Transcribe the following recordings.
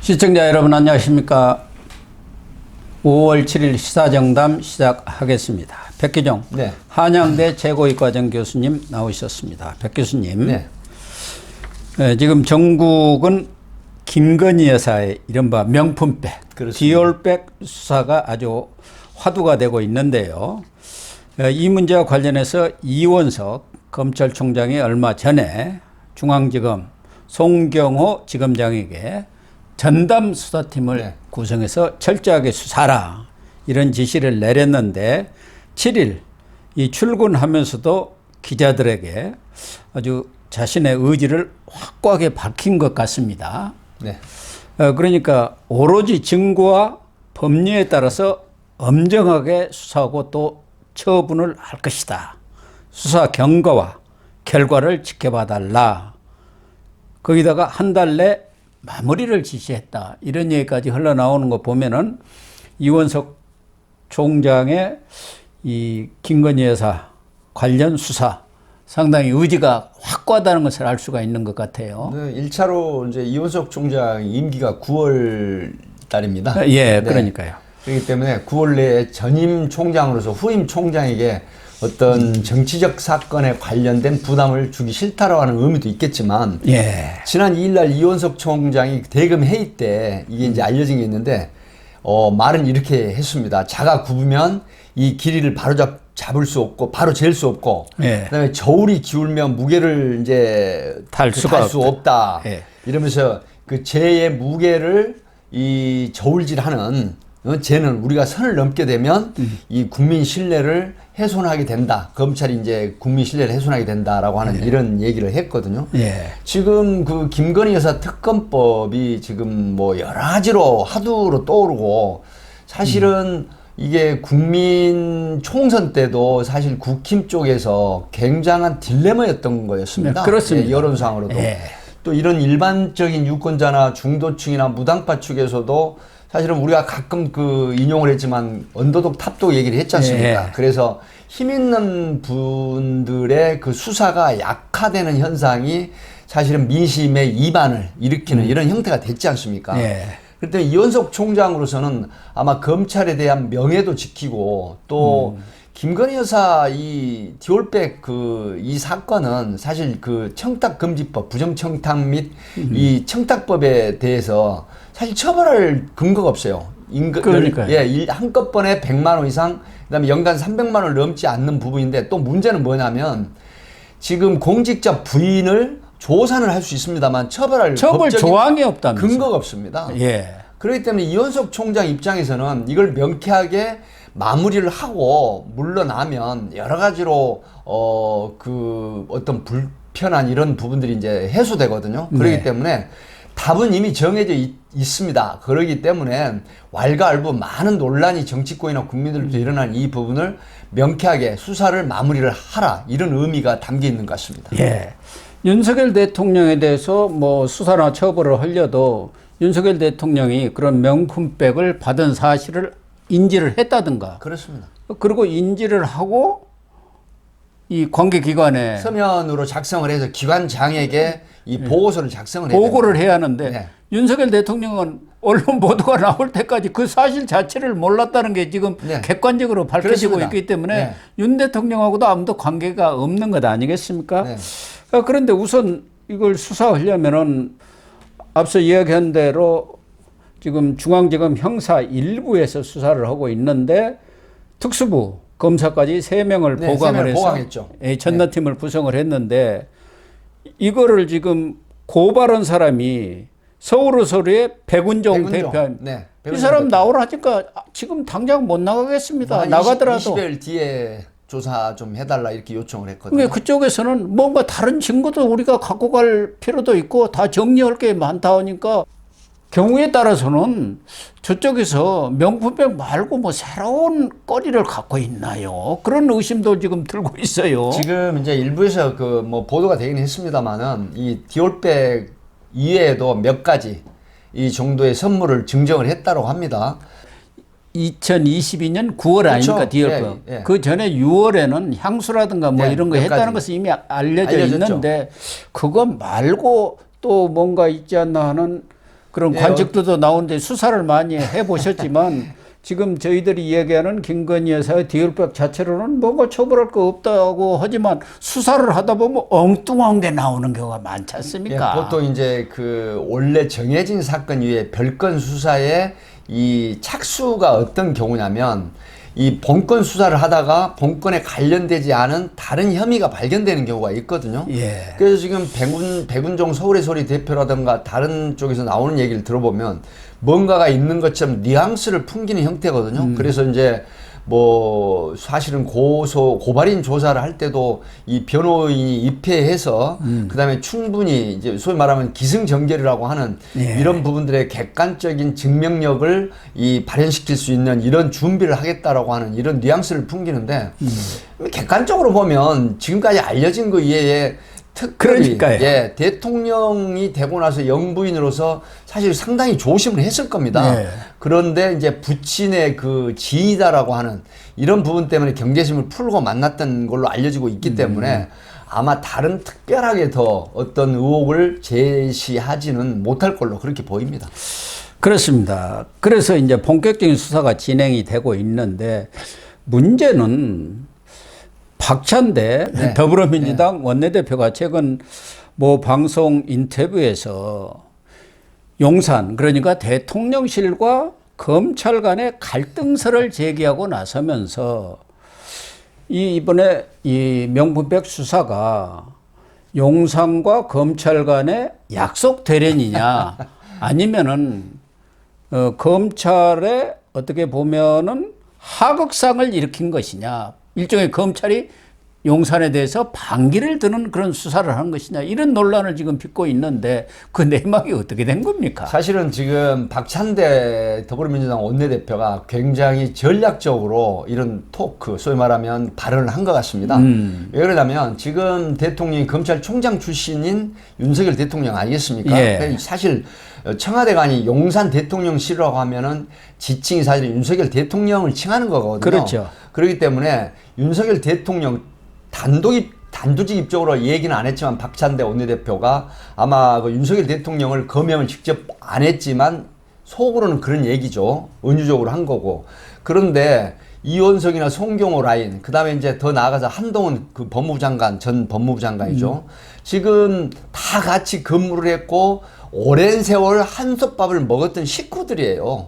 시청자 여러분 안녕하십니까. 5월 7일 시사정담 시작하겠습니다. 백기종 네. 한양대 최고위과정 교수님 나오셨습니다. 백 교수님. 네. 지금 전국은 김건희 여사의 이른바 명품백, 그렇습니다. 디올백 수사가 아주 화두가 되고 있는데요. 이 문제와 관련해서 이원석 검찰총장이 얼마 전에 중앙지검 송경호 지검장에게 전담 수사팀을 네. 구성해서 철저하게 수사하라 이런 지시를 내렸는데 7일 이 출근하면서도 기자들에게 아주 자신의 의지를 확고하게 밝힌 것 같습니다. 네. 그러니까 오로지 증거와 법리에 따라서 엄정하게 수사하고 또 처분을 할 것이다. 수사 경과와 결과를 지켜봐 달라. 거기다가 한 달 내 마무리를 지시했다. 이런 얘기까지 흘러나오는 거 보면은 이원석 총장의 이 김건희 여사 관련 수사 상당히 의지가 확고하다는 것을 알 수가 있는 것 같아요. 네, 1차로 이제 이원석 총장 임기가 9월 달입니다. 예, 네. 그러니까요. 그렇기 때문에 9월 내에 전임 총장으로서 후임 총장에게 어떤 정치적 사건에 관련된 부담을 주기 싫다라고 하는 의미도 있겠지만, 예. 지난 2일 날 이원석 총장이 대검 회의 때 이게 이제 알려진 게 있는데, 말은 이렇게 했습니다. 자가 굽으면 이 길이를 바로 잡을 수 없고 바로 잴 수 없고, 예. 그다음에 저울이 기울면 무게를 이제 달 수가 수 없다. 예. 이러면서 그 재의 무게를 이 저울질하는 쟤는 우리가 선을 넘게 되면 이 국민 신뢰를 훼손하게 된다. 검찰이 이제 국민 신뢰를 훼손하게 된다라고 하는 이런 얘기를 했거든요. 예. 지금 그 김건희 여사 특검법이 지금 뭐 여러 가지로 하두로 떠오르고, 사실은 이게 국민 총선 때도 사실 국힘 쪽에서 굉장한 딜레마였던 거였습니다. 네, 그렇습니다. 예, 여론상으로도. 예. 또 이런 일반적인 유권자나 중도층이나 무당파 측에서도 사실은 우리가 가끔 그 인용을 했지만 언더독 탑독 얘기를 했지 않습니까? 예. 그래서 힘 있는 분들의 그 수사가 약화되는 현상이 사실은 민심의 이반을 일으키는 이런 형태가 됐지 않습니까? 예. 그때 이원석 총장으로서는 아마 검찰에 대한 명예도 지키고 또 김건희 여사 이 디올백 이 사건은 사실 그 청탁금지법, 부정청탁 및 이 청탁법에 대해서 사실 처벌할 근거가 없어요. 그러니까요. 예, 한꺼번에 100만 원 이상, 그다음에 연간 300만 원을 넘지 않는 부분인데, 또 문제는 뭐냐면 지금 공직자 부인을 조사는 할 수 있습니다만 처벌 조항이 없다면서요. 근거가 없습니다. 예. 그렇기 때문에 이원석 총장 입장에서는 이걸 명쾌하게 마무리를 하고 물러나면 여러 가지로 어떤 불편한 이런 부분들이 이제 해소되거든요. 그렇기 네. 때문에 답은 이미 정해져 있습니다. 그렇기 때문에 왈가왈부 많은 논란이 정치권이나 국민들도 일어난 이 부분을 명쾌하게 수사를 마무리를 하라, 이런 의미가 담겨 있는 것 같습니다. 예. 윤석열 대통령에 대해서 뭐 수사나 처벌을 하려도 윤석열 대통령이 그런 명품백을 받은 사실을 인지를 했다든가. 그렇습니다. 그리고 인지를 하고 이 관계기관에 서면으로 작성을 해서 기관장에게 이 보고서를 작성을 해야 보고를 됩니다. 해야 하는데 네. 윤석열 대통령은 언론 보도가 나올 때까지 그 사실 자체를 몰랐다는 게 지금 네. 객관적으로 밝혀지고 그렇습니다. 있기 때문에 네. 윤 대통령하고도 아무도 관계가 없는 것 아니겠습니까? 네. 그런데 우선 이걸 수사하려면은 앞서 이야기한 대로 지금 중앙지검 형사 1부에서 수사를 하고 있는데 특수부 검사까지 3명을 네, 보강을 3명을 해서 보강했죠. 전담팀을 구성을 했는데, 이거를 지금 고발한 사람이 서울의 백운종 대표. 네, 이 사람 나오라 하니까 지금 당장 못 나가겠습니다. 나가더라도 20일 뒤에 조사 좀 해달라 이렇게 요청을 했거든요. 그러니까 그쪽에서는 뭔가 다른 증거도 우리가 갖고 갈 필요도 있고 다 정리할 게 많다 하니까, 경우에 따라서는 저쪽에서 명품백 말고 뭐 새로운 거리를 갖고 있나요? 그런 의심도 지금 들고 있어요. 지금 이제 일부에서 그 뭐 보도가 되긴 했습니다만은 이 디올백 이외에도 몇 가지 이 정도의 선물을 증정을 했다고 합니다. 2022년 9월 그렇죠. 아닙니까? 디올백. 예, 예. 그 전에 6월에는 향수라든가 뭐 네, 이런 거 몇 했다는 가지. 것은 이미 알려져 알려졌죠. 있는데, 그거 말고 또 뭔가 있지 않나 하는 그런 예, 관측도도 나오는데 수사를 많이 해보셨지만 지금 저희들이 얘기하는 김건희 여사의 디올백 자체로는 뭔가 처벌할 거 없다고 하지만 수사를 하다 보면 엉뚱한 게 나오는 경우가 많지 않습니까? 예, 보통 이제 그 원래 정해진 사건 위에 별건 수사에 이 착수가 어떤 경우냐면 이 본건 수사를 하다가 본건에 관련되지 않은 다른 혐의가 발견되는 경우가 있거든요. 예. 그래서 지금 백운종 서울의 소리 대표라든가 다른 쪽에서 나오는 얘기를 들어보면 뭔가가 있는 것처럼 뉘앙스를 풍기는 형태거든요. 그래서 이제 뭐 사실은 고발인 조사를 할 때도 이 변호인이 입회해서 그다음에 충분히 이제 소위 말하면 기승전결이라고 하는 예. 이런 부분들의 객관적인 증명력을 이 발현시킬 수 있는 이런 준비를 하겠다라고 하는 이런 뉘앙스를 풍기는데 객관적으로 보면 지금까지 알려진 거 이외에 특별히 그러니까요. 예, 대통령이 되고 나서 영부인으로서 사실 상당히 조심을 했을 겁니다. 예. 그런데 이제 부친의 그 지인이다라고 하는 이런 부분 때문에 경계심을 풀고 만났던 걸로 알려지고 있기 때문에 아마 다른 특별하게 더 어떤 의혹을 제시하지는 못할 걸로 그렇게 보입니다. 그렇습니다. 그래서 이제 본격적인 수사가 진행이 되고 있는데 문제는 박찬대 네. 더불어민주당 원내대표가 최근 뭐 방송 인터뷰에서 용산 그러니까 대통령실과 검찰 간의 갈등설을 제기하고 나서면서 이번에 이 명분백 수사가 용산과 검찰 간의 약속 대련이냐 아니면은 검찰의 어떻게 보면은 하극상을 일으킨 것이냐 일종의 검찰이 용산에 대해서 반기를 드는 그런 수사를 하는 것이냐 이런 논란을 지금 빚고 있는데 그 내막이 어떻게 된 겁니까? 사실은 지금 박찬대 더불어민주당 원내대표가 굉장히 전략적으로 이런 토크 소위 말하면 발언을 한 것 같습니다. 왜 그러냐면 지금 대통령이 검찰총장 출신인 윤석열 대통령 아니겠습니까? 예. 사실 청와대가 아닌 용산 대통령실이라고 하면은 지칭이 사실 윤석열 대통령을 칭하는 거거든요. 그렇죠. 그렇기 때문에 윤석열 대통령 단도직입적으로 얘기는 안 했지만 박찬대 원내대표가 아마 그 윤석열 대통령을 거명을 직접 안 했지만 속으로는 그런 얘기죠. 은유적으로 한 거고. 그런데 이원석이나 송경호 라인, 그 다음에 이제 더 나아가서 한동훈 그 법무부 장관, 전 법무부 장관이죠. 지금 다 같이 근무를 했고 오랜 세월 한솥밥을 먹었던 식구들이에요.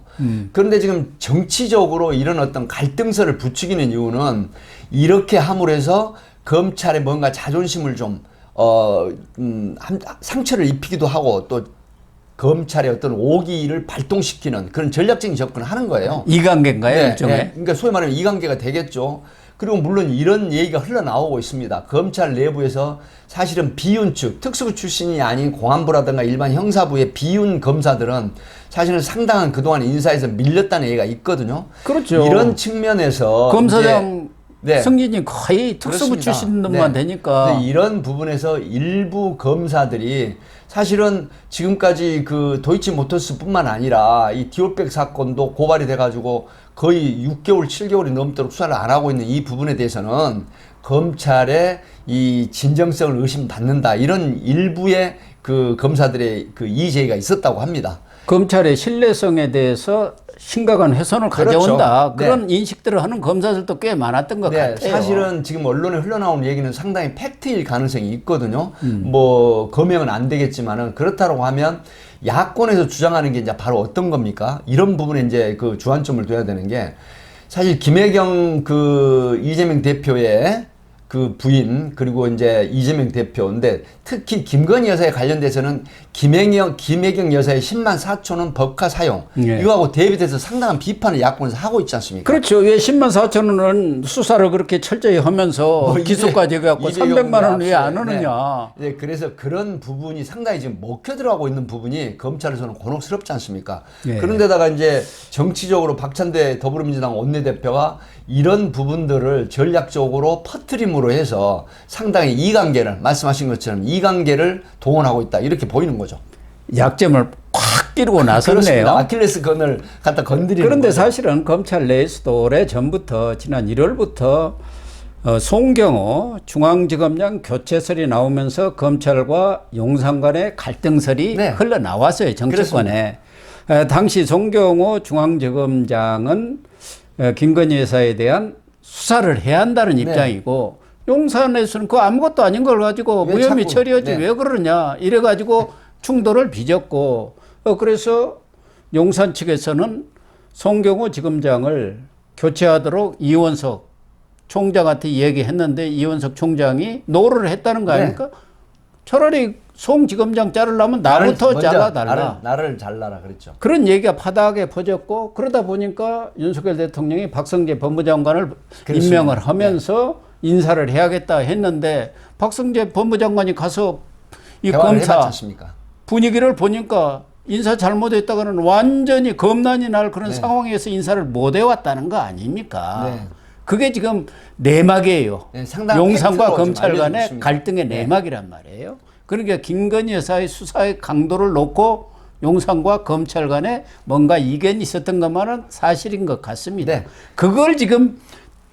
그런데 지금 정치적으로 이런 어떤 갈등설을 부추기는 이유는 이렇게 함으로 해서 검찰에 뭔가 자존심을 좀, 상처를 입히기도 하고 또 검찰의 어떤 오기를 발동시키는 그런 전략적인 접근을 하는 거예요. 이관계인가요? 네, 일종의? 네. 그러니까 소위 말하면 이관계가 되겠죠. 그리고 물론 이런 얘기가 흘러나오고 있습니다. 검찰 내부에서 사실은 비윤 측, 특수부 출신이 아닌 공안부라든가 일반 형사부의 비윤 검사들은 사실은 상당한 그동안 인사에서 밀렸다는 얘기가 있거든요. 그렇죠. 이런 측면에서 검사장 네. 승진이 거의 특수부 그렇습니다. 출신들만 네. 되니까 근데 이런 부분에서 일부 검사들이 사실은 지금까지 그 도이치모터스뿐만 아니라 이 디올백 사건도 고발이 돼가지고 거의 6개월, 7개월이 넘도록 수사를 안 하고 있는 이 부분에 대해서는 검찰의 이 진정성을 의심받는다 이런 일부의 그 검사들의 그 이의제기가 있었다고 합니다. 검찰의 신뢰성에 대해서 심각한 훼손을 그렇죠. 가져온다. 네. 그런 인식들을 하는 검사들도 꽤 많았던 것 네, 같아요. 사실은 지금 언론에 흘러나오는 얘기는 상당히 팩트일 가능성이 있거든요. 뭐 검명은 안 되겠지만은 그렇다고 하면 야권에서 주장하는 게 이제 바로 어떤 겁니까? 이런 부분에 이제 그 주안점을 둬야 되는 게 사실 김혜경 그 이재명 대표의 그 부인 그리고 이제 이재명 대표인데 특히 김건희 여사에 관련돼서는 김혜경 여사의 10만 4천 원 법카 사용 예. 이거하고 대비돼서 상당한 비판을 야권에서 하고 있지 않습니까? 그렇죠. 왜 10만 4천 원은 수사를 그렇게 철저히 하면서 기소까지 해갖고 300만 원 왜 안 하느냐. 네. 네, 그래서 그런 부분이 상당히 지금 먹혀 들어가고 있는 부분이 검찰에서는 곤혹스럽지 않습니까? 예. 그런데다가 이제 정치적으로 박찬대 더불어민주당 원내대표가 이런 부분들을 전략적으로 퍼뜨림으로 해서 상당히 이관계를 말씀하신 것처럼 이관계를 동원하고 있다 이렇게 보이는 거죠. 약점을 꽉 끼르고 나섰네요. 그렇습니다. 아킬레스 건을 갖다 건드리는 그런데 거죠. 사실은 검찰 내에서도 오래 전부터 지난 1월부터 송경호 중앙지검장 교체설이 나오면서 검찰과 용산 간의 갈등설이 네. 흘러나왔어요. 정치권에. 당시 송경호 중앙지검장은 김건희 여사에 대한 수사를 해야 한다는 네. 입장이고 용산에서는 그 아무것도 아닌 걸 가지고 왜 무혐의 자꾸, 처리하지 네. 왜 그러냐 이래가지고 충돌을 빚었고 그래서 용산 측에서는 송경호 지검장을 교체하도록 이원석 총장한테 얘기했는데 이원석 총장이 노를 했다는 거 아닙니까? 네. 차라리 송 지검장 자르려면 나부터 먼저 잘라달라. 나를 잘라라 그랬죠. 그런 얘기가 파다하게 퍼졌고 그러다 보니까 윤석열 대통령이 박성재 법무장관을 그렇습니다. 임명을 하면서 인사를 해야겠다 했는데 박성재 법무장관이 가서 이 대화를 해봤지 검사 않습니까? 분위기를 보니까 인사 잘못했다가는 완전히 겁난이 날 그런 네. 상황에서 인사를 못 해왔다는 거 아닙니까? 네. 그게 지금 내막이에요. 네, 상당한 용산과 팩트로 검찰 지금 알려지고 간의 있습니다. 갈등의 네. 내막이란 말이에요. 그러니까 김건희 여사의 수사의 강도를 놓고 용산과 검찰 간에 뭔가 이견이 있었던 것만은 사실인 것 같습니다. 네. 그걸 지금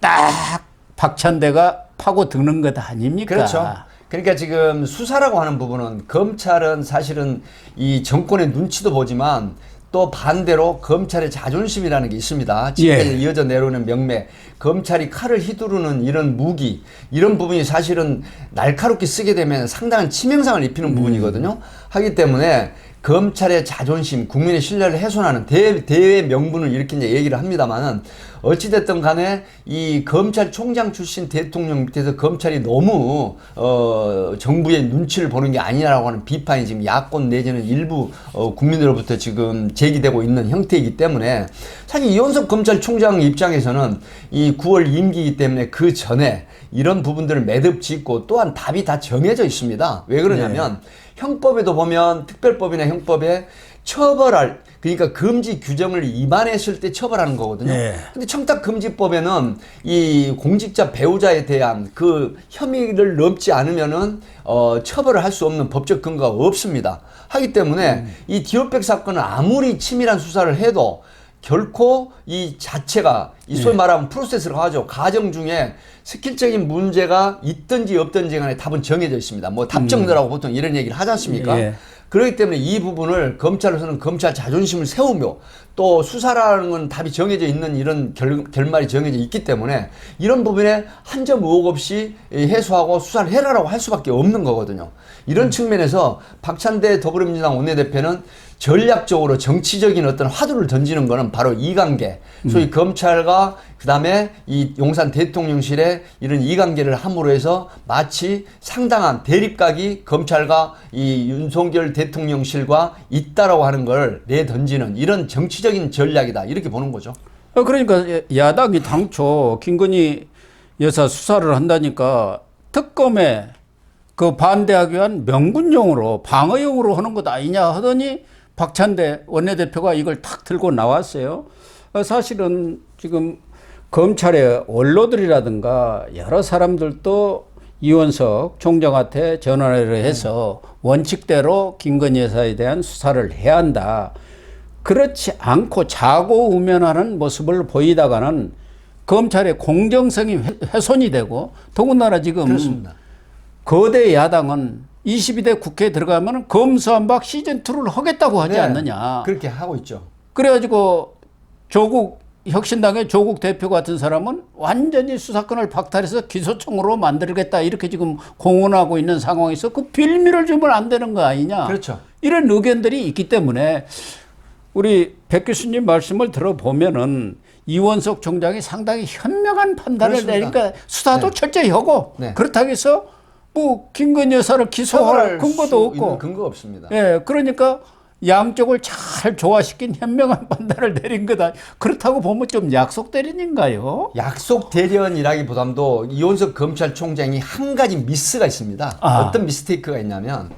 딱 박찬대가 파고 드는 것 아닙니까? 그렇죠. 그러니까 지금 수사라고 하는 부분은 검찰은 사실은 이 정권의 눈치도 보지만 또 반대로 검찰의 자존심이라는 게 있습니다. 지금까지 예. 이어져 내려오는 명맥, 검찰이 칼을 휘두르는 이런 무기, 이런 부분이 사실은 날카롭게 쓰게 되면 상당한 치명상을 입히는 부분이거든요. 하기 때문에 검찰의 자존심, 국민의 신뢰를 훼손하는 대외 명분을 이렇게 이제 얘기를 합니다만은 어찌됐든 간에 이 검찰총장 출신 대통령 밑에서 검찰이 너무 정부의 눈치를 보는 게 아니라고 하는 비판이 지금 야권 내지는 일부 국민들로부터 지금 제기되고 있는 형태이기 때문에 사실 이원석 검찰총장 입장에서는 이 9월 임기이기 때문에 그 전에 이런 부분들을 매듭 짓고 또한 답이 다 정해져 있습니다. 왜 그러냐면 형법에도 보면 특별법이나 형법에 처벌할 그러니까 금지 규정을 위반했을 때 처벌하는 거거든요. 근데 청탁금지법에는 이 공직자 배우자에 대한 그 혐의를 넘지 않으면은 처벌을 할 수 없는 법적 근거가 없습니다. 하기 때문에 이 디올백 사건은 아무리 치밀한 수사를 해도 결코 이 자체가 이 소위 말하면 프로세스라고 하죠. 과정 중에 스킬적인 문제가 있든지 없든지 간에 답은 정해져 있습니다. 뭐 답정너라고 보통 이런 얘기를 하지 않습니까? 예. 그렇기 때문에 이 부분을 검찰로서는 검찰 자존심을 세우며 또 수사라는 건 답이 정해져 있는 이런 결말이 정해져 있기 때문에 이런 부분에 한 점 의혹 없이 해소하고 수사를 해라라고 할 수밖에 없는 거거든요. 이런 측면에서 박찬대 더불어민주당 원내대표는 전략적으로 정치적인 어떤 화두를 던지는 거는 바로 이관계, 소위 검찰과 그다음에 이 용산 대통령실에 이런 이관계를 함으로 해서 마치 상당한 대립각이 검찰과 이 윤석열 대통령실과 있다라고 하는 걸 내던지는 이런 정치적인 전략이다 이렇게 보는 거죠. 그러니까 야당이 당초 김건희 여사 수사를 한다니까 특검에 그 반대하기 위한 명분용으로 방어용으로 하는 것 아니냐 하더니 박찬대 원내대표가 이걸 탁 들고 나왔어요. 사실은 지금 검찰의 원로들이라든가 여러 사람들도 이원석 총장한테 전화를 해서 원칙대로 김건희 여사에 대한 수사를 해야 한다. 그렇지 않고 자고우면하는 모습을 보이다가는 검찰의 공정성이 훼손이 되고 더군다나 지금 그렇습니다. 거대 야당은 22대 국회에 들어가면 검수완박 시즌2를 하겠다고 하지 네, 않느냐. 그렇게 하고 있죠. 그래가지고 조국 혁신당의 조국 대표 같은 사람은 완전히 수사권을 박탈해서 기소청으로 만들겠다 이렇게 지금 공언하고 있는 상황에서 그 빌미를 주면 안 되는 거 아니냐. 그렇죠. 이런 의견들이 있기 때문에 우리 백 교수님 말씀을 들어보면은 이원석 총장이 상당히 현명한 판단을 그렇습니다. 내니까 수사도 네. 철저히 하고 네. 그렇다고 해서 뭐 김건희 여사를 기소할 근거도 없고 근거가 없습니다. 예, 그러니까 양쪽을 잘 조화시킨 현명한 판단을 내린 거다. 그렇다고 보면 좀 약속 대리인가요? 약속 대련이라기보담도 이원석 검찰총장이 한 가지 미스가 있습니다. 어떤 미스테이크가 있냐면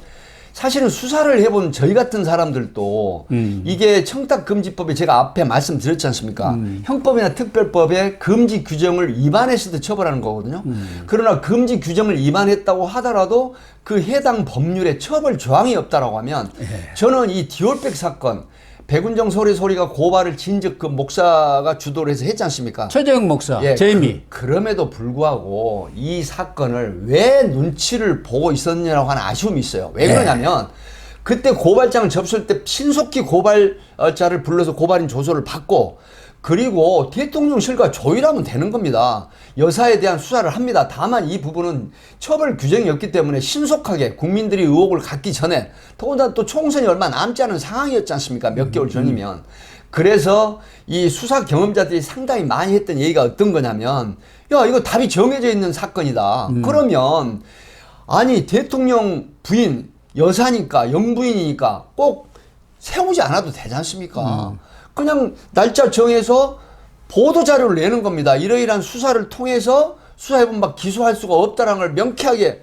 사실은 수사를 해본 저희 같은 사람들도 이게 청탁금지법에 제가 앞에 말씀드렸지 않습니까? 형법이나 특별법에 금지 규정을 위반했을 때 처벌하는 거거든요. 그러나 금지 규정을 위반했다고 하더라도 그 해당 법률에 처벌 조항이 없다라고 하면 저는 이 디올백 사건 백운정 소리가 고발을 진즉 그 목사가 주도를 해서 했지 않습니까? 최재형 목사, 예, 제이미. 그럼에도 불구하고 이 사건을 왜 눈치를 보고 있었냐고 하는 아쉬움이 있어요. 왜 그러냐면 그때 고발장을 접수할 때 신속히 고발자를 불러서 고발인 조서를 받고 그리고 대통령실과 조율하면 되는 겁니다. 여사에 대한 수사를 합니다. 다만 이 부분은 처벌 규정이 없기 때문에 신속하게 국민들이 의혹을 갖기 전에 더군다나 또 총선이 얼마 남지 않은 상황이었지 않습니까? 몇 개월 전이면. 그래서 이 수사 경험자들이 상당히 많이 했던 얘기가 어떤 거냐면 야 이거 답이 정해져 있는 사건이다. 그러면 아니 대통령 부인 여사니까 영부인이니까 꼭 세우지 않아도 되지 않습니까? 그냥 날짜 정해서 보도 자료를 내는 겁니다. 이러이러한 수사를 통해서 수사해보면 막 기소할 수가 없다라는 걸 명쾌하게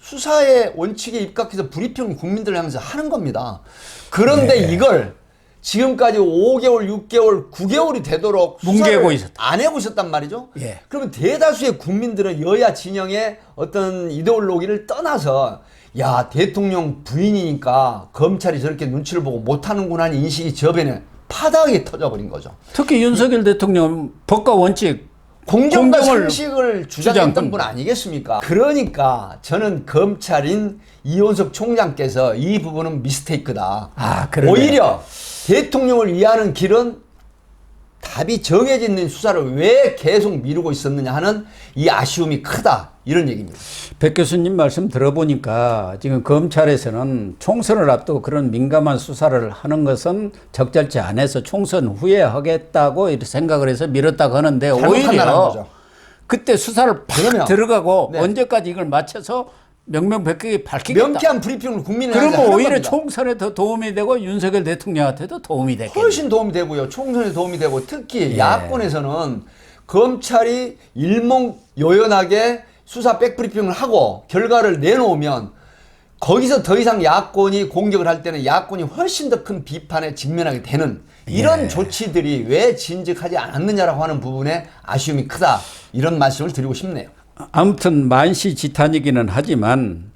수사의 원칙에 입각해서 브리핑을 국민들을 향해서 하는 겁니다. 그런데 이걸 지금까지 5개월, 6개월, 9개월이 되도록 뭉개고 있었다. 안 해고 있었단 말이죠. 예. 그러면 대다수의 국민들은 여야 진영의 어떤 이데올로기를 떠나서 야 대통령 부인이니까 검찰이 저렇게 눈치를 보고 못하는구나 하는 인식이 저변에 파다하게 터져버린 거죠. 특히 윤석열 대통령 법과 원칙 공정과 공정을 상식을 주장했던 분 아니겠습니까? 그러니까 저는 검찰인 이원석 총장께서 이 부분은 미스테이크다. 그러네. 오히려 대통령을 위하는 길은 답이 정해져 있는 수사를 왜 계속 미루고 있었느냐 하는 이 아쉬움이 크다. 이런 얘기입니다. 백 교수님 말씀 들어보니까 지금 검찰에서는 총선을 앞두고 그런 민감한 수사를 하는 것은 적절치 않아서 총선 후에 하겠다고 이렇게 생각을 해서 미뤘다고 하는데 오히려 그때 수사를 팍 들어가고 언제까지 이걸 맞춰서 명명백백히 밝히겠다. 명쾌한 브리핑을 국민에 그러면 오히려 겁니다. 총선에 더 도움이 되고 윤석열 대통령한테도 도움이 되겠네요. 훨씬 도움이 되고요. 총선에 도움이 되고 특히 야권에서는 검찰이 일목요연하게 수사 백브리핑을 하고 결과를 내놓으면 거기서 더 이상 야권이 공격을 할 때는 야권이 훨씬 더 큰 비판에 직면하게 되는 이런 조치들이 왜 진즉하지 않았느냐라고 하는 부분에 아쉬움이 크다. 이런 말씀을 드리고 싶네요. 아무튼 만시지탄이기는 하지만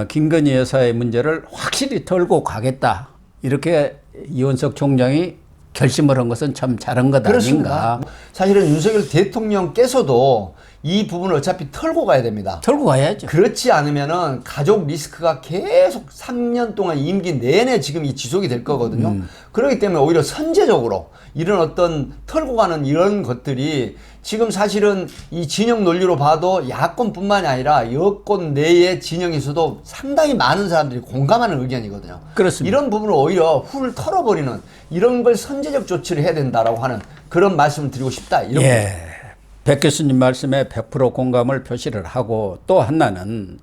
김건희 여사의 문제를 확실히 털고 가겠다. 이렇게 이원석 총장이 결심을 한 것은 참 잘한 것 아닌가. 사실은 윤석열 대통령께서도 이 부분을 어차피 털고 가야 됩니다. 털고 가야죠. 그렇지 않으면은 가족 리스크가 계속 3년 동안 임기 내내 지금 이 지속이 될 거거든요. 그렇기 때문에 오히려 선제적으로 이런 어떤 털고 가는 이런 것들이 지금 사실은 이 진영 논리로 봐도 야권뿐만이 아니라 여권 내의 진영에서도 상당히 많은 사람들이 공감하는 의견이거든요. 그렇습니다. 이런 부분을 오히려 훌 털어버리는 이런 걸 선제적 조치를 해야 된다라고 하는 그런 말씀을 드리고 싶다. 이런 백 교수님 말씀에 100% 공감을 표시를 하고 또 하나는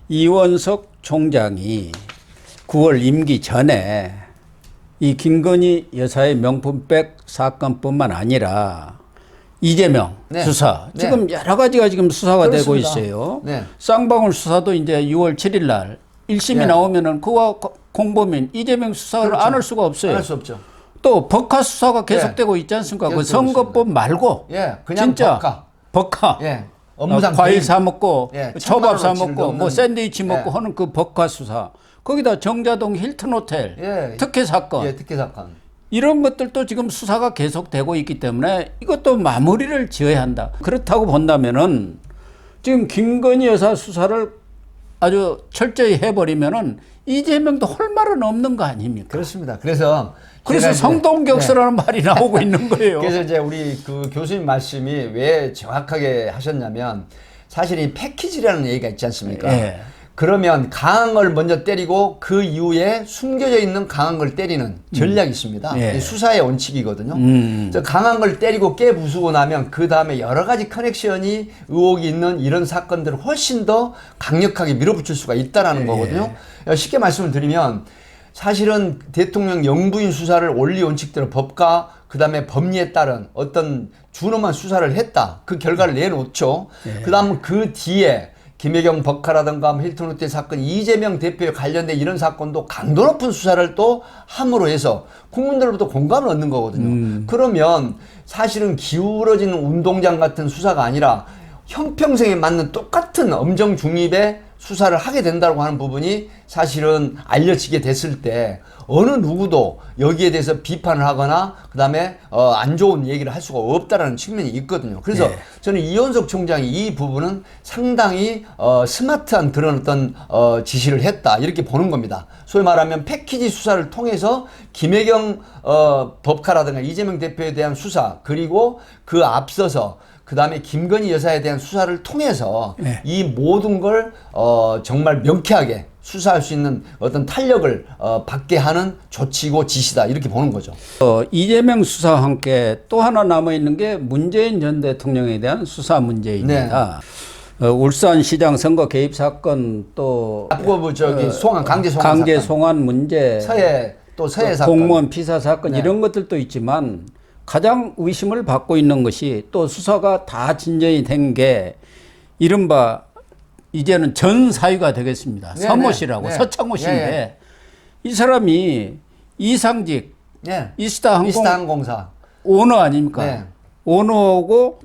이원석 총장이 9월 임기 전에 이 김건희 여사의 명품백 사건뿐만 아니라 이재명 수사 지금 여러 가지가 지금 수사가 되고 있어요. 쌍방울 수사도 이제 6월 7일 날 1심이 나오면은 그와 공범인 이재명 수사를 안 할 수가 없어요. 안 할 수 없죠. 또 법카 수사가 계속되고 있지 않습니까? 그 선거법 말고 그냥 진짜 법카. 업무상 과일 사 먹고 초밥 사 먹고 넘는. 뭐 샌드위치 먹고 하는 그 법카 수사. 거기다 정자동 힐튼 호텔 특혜 사건. 특혜 사건. 이런 것들도 지금 수사가 계속되고 있기 때문에 이것도 마무리를 지어야 한다. 그렇다고 본다면은 지금 김건희 여사 수사를 아주 철저히 해버리면은 이재명도 할 말은 없는 거 아닙니까? 그렇습니다. 그래서 성동격서라는 말이 나오고 있는 거예요. 그래서 이제 우리 그 교수님 말씀이 왜 정확하게 하셨냐면 사실 이 패키지라는 얘기가 있지 않습니까? 그러면 강한 걸 먼저 때리고 그 이후에 숨겨져 있는 강한 걸 때리는 전략이 있습니다. 수사의 원칙이거든요. 그래서 강한 걸 때리고 깨부수고 나면 그 다음에 여러 가지 커넥션이 의혹이 있는 이런 사건들을 훨씬 더 강력하게 밀어붙일 수가 있다라는 거거든요. 쉽게 말씀을 드리면 사실은 대통령 영부인 수사를 원리 원칙대로 법과 그 다음에 법리에 따른 어떤 준엄한 수사를 했다. 그 결과를 내놓죠. 그 다음 그 뒤에 김혜경 법카라든가 힐튼 호텔 사건, 이재명 대표에 관련된 이런 사건도 강도 높은 수사를 또 함으로 해서 국민들로부터 공감을 얻는 거거든요. 그러면 사실은 기울어지는 운동장 같은 수사가 아니라 형평성에 맞는 똑같은 엄정 중립의 수사를 하게 된다고 하는 부분이 사실은 알려지게 됐을 때 어느 누구도 여기에 대해서 비판을 하거나 그다음에 안 좋은 얘기를 할 수가 없다라는 측면이 있거든요. 그래서 저는 이현석 총장이 이 부분은 상당히 스마트한 그런 어떤 지시를 했다 이렇게 보는 겁니다. 소위 말하면 패키지 수사를 통해서 김혜경 법카라든가 이재명 대표에 대한 수사 그리고 그 앞서서 그 다음에 김건희 여사에 대한 수사를 통해서 이 모든 걸 정말 명쾌하게 수사할 수 있는 어떤 탄력을 받게 하는 조치고 지시다 이렇게 보는 거죠. 이재명 수사와 함께 또 하나 남아있는 게 문재인 전 대통령에 대한 수사 문제입니다. 울산시장 선거 개입 사건 또 후보부 저기 강제 송환 문제 서해 사건 공무원 피사 사건 이런 것들도 있지만 가장 의심을 받고 있는 것이 또 수사가 다 진전이 된 게 이른바 이제는 전 사유가 되겠습니다. 서모 씨라고 서창호 씨인데 이 사람이 이상직 이스타항공사 오너 아닙니까? 오너고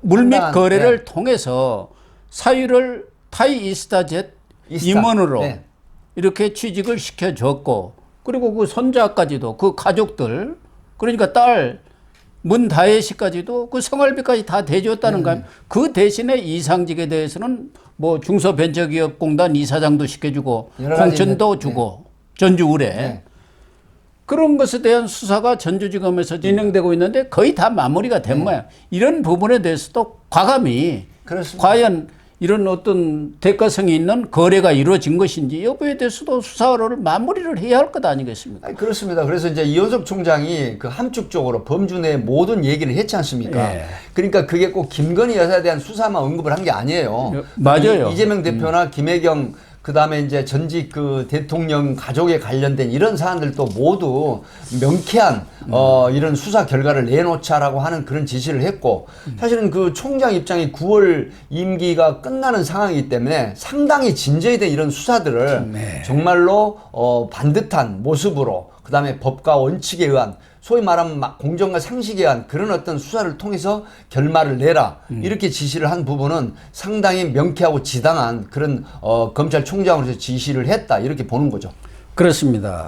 물밑 거래를 통해서 사유를 타이 이스타젯 임원으로 이렇게 취직을 시켜줬고 그리고 그 손자까지도 그 가족들 그러니까 딸 문다혜 씨까지도 그 생활비까지 다 대줬다는 거예요. 그 대신에 이상직에 대해서는 뭐 중소벤처기업공단 이사장도 시켜주고 공천도 주고 전주 의뢰 그런 것에 대한 수사가 전주지검에서 진행되고 있는데 거의 다 마무리가 된 모양. 이런 부분에 대해서도 과감히 과연 이런 어떤 대가성이 있는 거래가 이루어진 것인지 여부에 대해서도 수사를 마무리를 해야 할 것 아니겠습니까? 그렇습니다. 그래서 이제 이현석 총장이 그 함축적으로 범주 내 모든 얘기를 했지 않습니까? 그러니까 그게 꼭 김건희 여사에 대한 수사만 언급을 한 게 아니에요. 맞아요. 이재명 대표나 김혜경 그다음에 이제 전직 그 대통령 가족에 관련된 이런 사안들도 모두 명쾌한 이런 수사 결과를 내놓자라고 하는 그런 지시를 했고 사실은 그 총장 입장이 9월 임기가 끝나는 상황이기 때문에 상당히 진전이 된 이런 수사들을 정말로 반듯한 모습으로 그다음에 법과 원칙에 의한 소위 말하면 공정과 상식에 의한 그런 어떤 수사를 통해서 결말을 내라 이렇게 지시를 한 부분은 상당히 명쾌하고 지당한 그런 검찰총장으로서 지시를 했다 이렇게 보는 거죠. 그렇습니다.